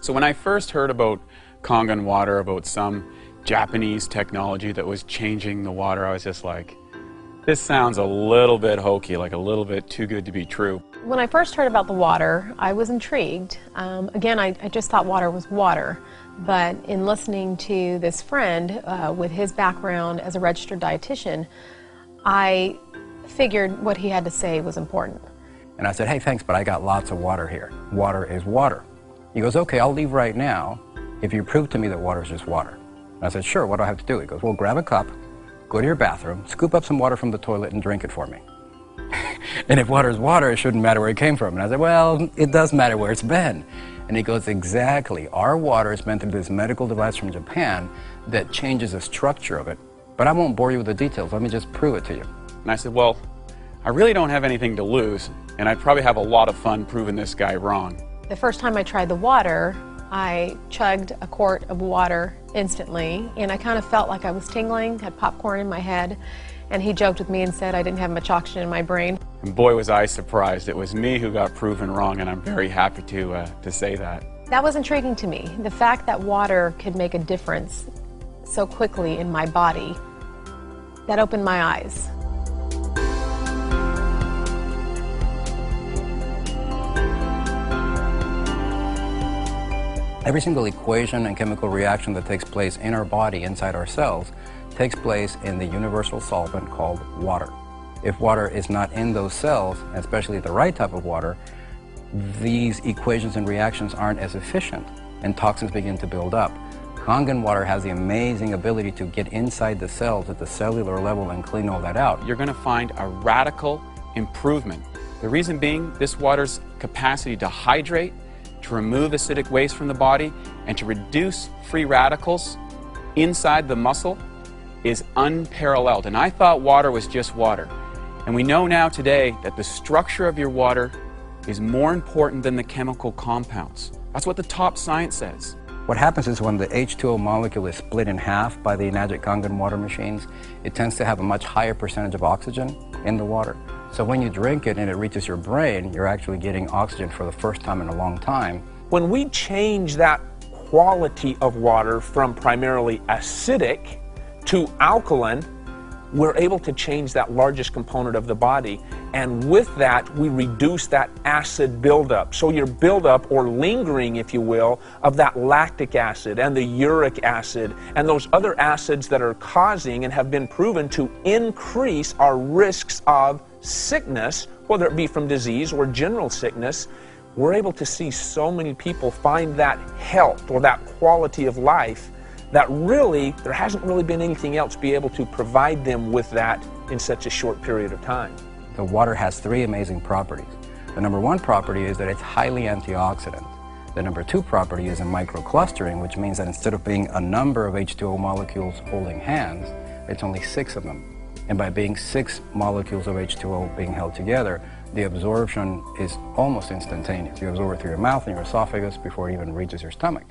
So when I first heard about Kangen water, about some Japanese technology that was changing the water, I was just like, this sounds a little bit hokey, like a little bit too good to be true. When I first heard about the water, I was intrigued. Again, I just thought water was water. But in listening to this friend with his background as a registered dietitian, I figured what he had to say was important. And I said, hey, thanks, but I got lots of water here. Water is water. He goes, okay, I'll leave right now if you prove to me that water is just water. And I said, sure, what do I have to do? He goes, well, grab a cup, go to your bathroom, scoop up some water from the toilet and drink it for me. And if water is water, it shouldn't matter where it came from. And I said, well, it does matter where it's been. And he goes, exactly. Our water is meant to be this medical device from Japan that changes the structure of it. But I won't bore you with the details. Let me just prove it to you. And I said, well, I really don't have anything to lose, and I'd probably have a lot of fun proving this guy wrong. The first time I tried the water, I chugged a quart of water instantly, and I kind of felt like I was tingling, had popcorn in my head, and he joked with me and said I didn't have much oxygen in my brain. And boy, was I surprised. It was me who got proven wrong, and I'm very happy to say that. That was intriguing to me. The fact that water could make a difference so quickly in my body, that opened my eyes. Every single equation and chemical reaction that takes place in our body, inside our cells, takes place in the universal solvent called water. If water is not in those cells, especially the right type of water, these equations and reactions aren't as efficient, and toxins begin to build up. Kangen water has the amazing ability to get inside the cells at the cellular level and clean all that out. You're going to find a radical improvement. The reason being, this water's capacity to hydrate, to remove acidic waste from the body, and to reduce free radicals inside the muscle is unparalleled. And I thought water was just water. And we know now today that the structure of your water is more important than the chemical compounds. That's what the top science says. What happens is when the H2O molecule is split in half by the Enagic Kangen water machines, it tends to have a much higher percentage of oxygen in the water. So when you drink it and it reaches your brain, you're actually getting oxygen for the first time in a long time. When we change that quality of water from primarily acidic to alkaline, we're able to change that largest component of the body. And with that, we reduce that acid buildup. So your buildup, or lingering, if you will, of that lactic acid and the uric acid and those other acids that are causing and have been proven to increase our risks of sickness, whether it be from disease or general sickness, we're able to see so many people find that health or that quality of life that really, there hasn't really been anything else be able to provide them with that in such a short period of time. The water has three amazing properties. The number one property is that it's highly antioxidant. The number two property is in microclustering, which means that instead of being a number of H2O molecules holding hands, it's only 6 of them. And by being 6 molecules of H2O being held together, the absorption is almost instantaneous. You absorb it through your mouth and your esophagus before it even reaches your stomach.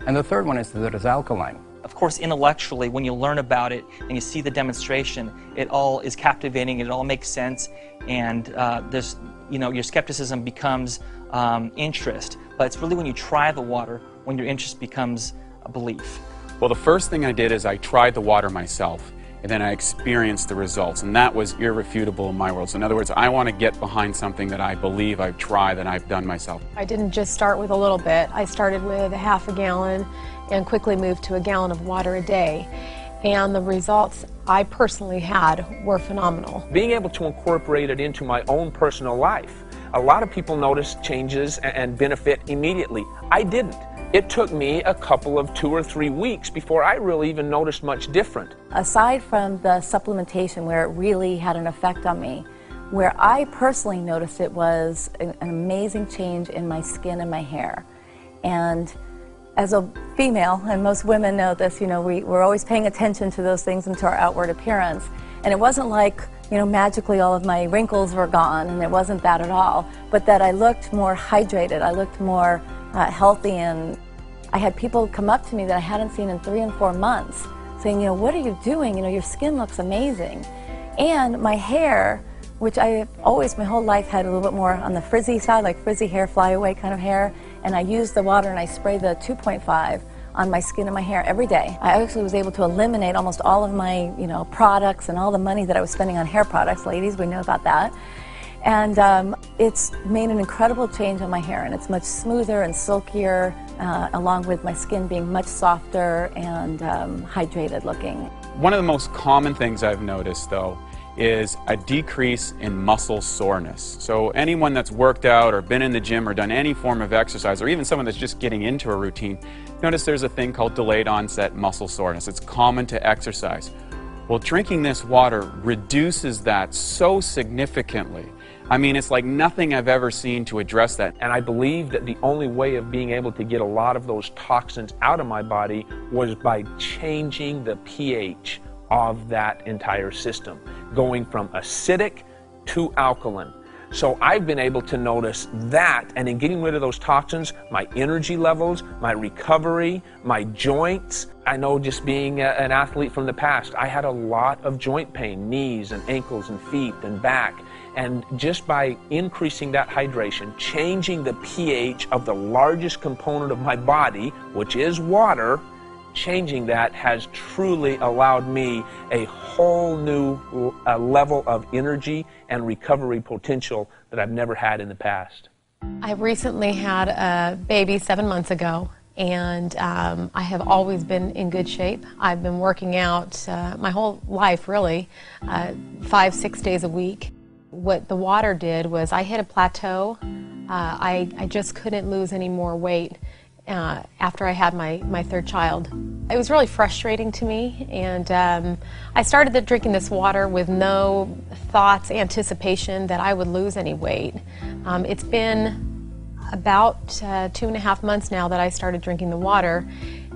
And the third one is that it's alkaline. Of course, intellectually, when you learn about it and you see the demonstration, it all is captivating, it all makes sense, and there's, your skepticism becomes interest. But it's really when you try the water when your interest becomes a belief. Well, the first thing I did is I tried the water myself, and then I experienced the results, and that was irrefutable in my world. So in other words, I want to get behind something that I believe I've tried, that I've done myself. I didn't just start with a little bit. I started with a half a gallon and quickly moved to a gallon of water a day. And the results I personally had were phenomenal. Being able to incorporate it into my own personal life, a lot of people notice changes and benefit immediately. I didn't. It took me a couple of 2 or 3 weeks before I really even noticed much different. Aside from the supplementation where it really had an effect on me, where I personally noticed it was an amazing change in my skin and my hair. And as a female, and most women know this, we're always paying attention to those things and to our outward appearance. And it wasn't like, magically all of my wrinkles were gone, and it wasn't that at all, but that I looked more hydrated, I looked more healthy, and I had people come up to me that I hadn't seen in 3 and 4 months saying, what are you doing? Your skin looks amazing. And my hair, which I always, my whole life, had a little bit more on the frizzy side, like frizzy hair, flyaway kind of hair, and I use the water and I spray the 2.5 on my skin and my hair every day. I actually was able to eliminate almost all of my, products and all the money that I was spending on hair products. Ladies, we know about that. And it's made an incredible change on my hair, and it's much smoother and silkier, along with my skin being much softer and hydrated looking. One of the most common things I've noticed, though, is a decrease in muscle soreness. So anyone that's worked out or been in the gym or done any form of exercise, or even someone that's just getting into a routine, notice there's a thing called delayed onset muscle soreness. It's common to exercise. Well, drinking this water reduces that so significantly. I mean, it's like nothing I've ever seen to address that. And I believe that the only way of being able to get a lot of those toxins out of my body was by changing the pH of that entire system, going from acidic to alkaline. So I've been able to notice that, and in getting rid of those toxins, my energy levels, my recovery, my joints. I know, just being an athlete from the past, I had a lot of joint pain, knees and ankles and feet and back. And just by increasing that hydration, changing the pH of the largest component of my body, which is water, changing that has truly allowed me a whole new level of energy and recovery potential that I've never had in the past. I recently had a baby 7 months ago, and I have always been in good shape. I've been working out my whole life, really, 5-6 days a week. What the water did was I hit a plateau. I just couldn't lose any more weight after I had my third child. It was really frustrating to me, and I started drinking this water with no thoughts, anticipation that I would lose any weight. It's been about 2.5 months now that I started drinking the water,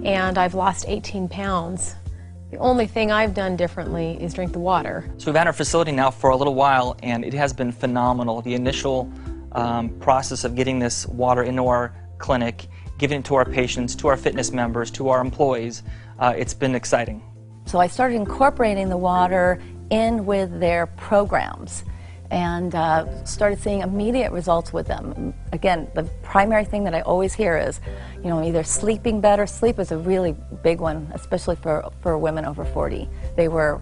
and I've lost 18 pounds. The only thing I've done differently is drink the water. So we've had our facility now for a little while, and it has been phenomenal. The initial process of getting this water into our clinic, giving it to our patients, to our fitness members, to our employees, it's been exciting. So I started incorporating the water in with their programs and started seeing immediate results with them. Again, the primary thing that I always hear is, either sleeping better. Sleep is a really big one, especially for women over 40. They were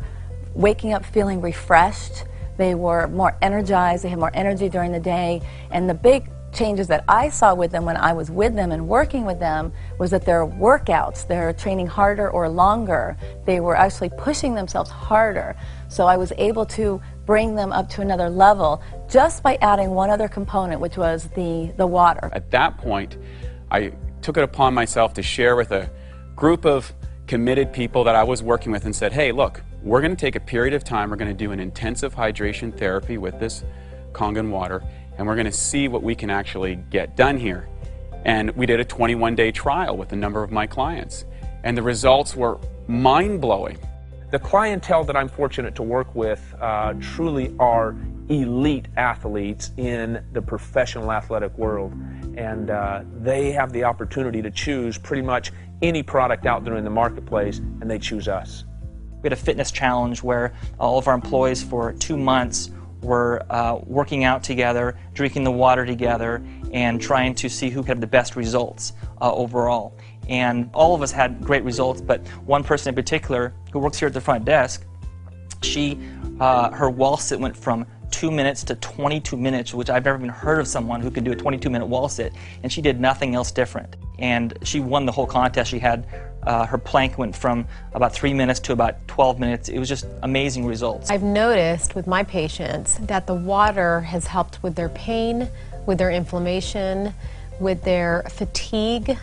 waking up feeling refreshed. They were more energized. They had more energy during the day. And the big changes that I saw with them when I was with them and working with them was that their workouts, they're training harder or longer. They were actually pushing themselves harder. So I was able to bring them up to another level just by adding one other component, which was the water. At that point, I took it upon myself to share with a group of committed people that I was working with and said, hey, look, we're going to take a period of time, we're going to do an intensive hydration therapy with this Kangen water, and we're going to see what we can actually get done here. And we did a 21-day trial with a number of my clients, and the results were mind-blowing. The clientele that I'm fortunate to work with truly are elite athletes in the professional athletic world, and they have the opportunity to choose pretty much any product out there in the marketplace, and they choose us. We had a fitness challenge where all of our employees for 2 months were working out together, drinking the water together, and trying to see who could have the best results overall. And all of us had great results, but one person in particular who works here at the front desk, her wall sit went from 2 minutes to 22 minutes, which I've never even heard of someone who could do a 22-minute wall sit, and she did nothing else different. And she won the whole contest. She had her plank went from about 3 minutes to about 12 minutes. It was just amazing results. I've noticed with my patients that the water has helped with their pain, with their inflammation, with their fatigue.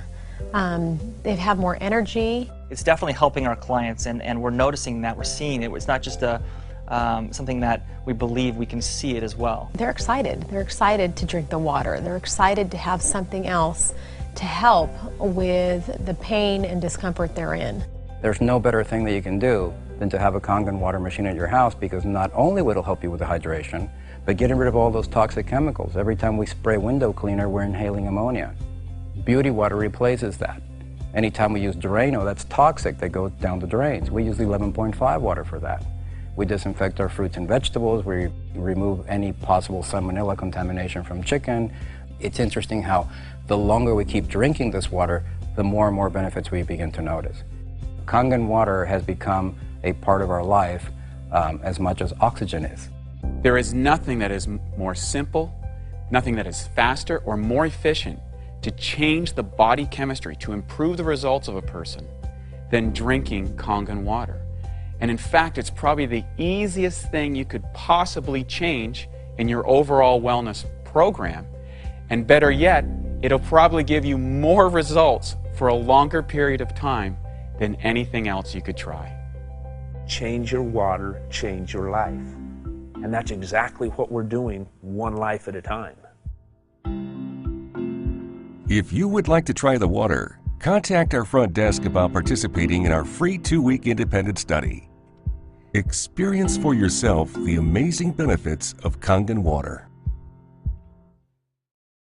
They have more energy. It's definitely helping our clients, and we're noticing that, we're seeing it. It's not just something that we believe, we can see it as well. They're excited. They're excited to drink the water. They're excited to have something else to help with the pain and discomfort they're in. There's no better thing that you can do than to have a Kangen water machine at your house, because not only will it help you with the hydration, but getting rid of all those toxic chemicals. Every time we spray window cleaner, we're inhaling ammonia. Beauty water replaces that. Anytime we use Drano, that's toxic, that goes down the drains. We use 11.5 water for that. We disinfect our fruits and vegetables. We remove any possible salmonella contamination from chicken. It's interesting how the longer we keep drinking this water, the more and more benefits we begin to notice. Kangen water has become a part of our life as much as oxygen is. There is nothing that is more simple, nothing that is faster or more efficient to change the body chemistry, to improve the results of a person, than drinking Kangen water. And in fact, it's probably the easiest thing you could possibly change in your overall wellness program. And better yet, it'll probably give you more results for a longer period of time than anything else you could try. Change your water, change your life. And that's exactly what we're doing, one life at a time. If you would like to try the water, contact our front desk about participating in our free 2-week independent study. Experience for yourself the amazing benefits of Kangen water.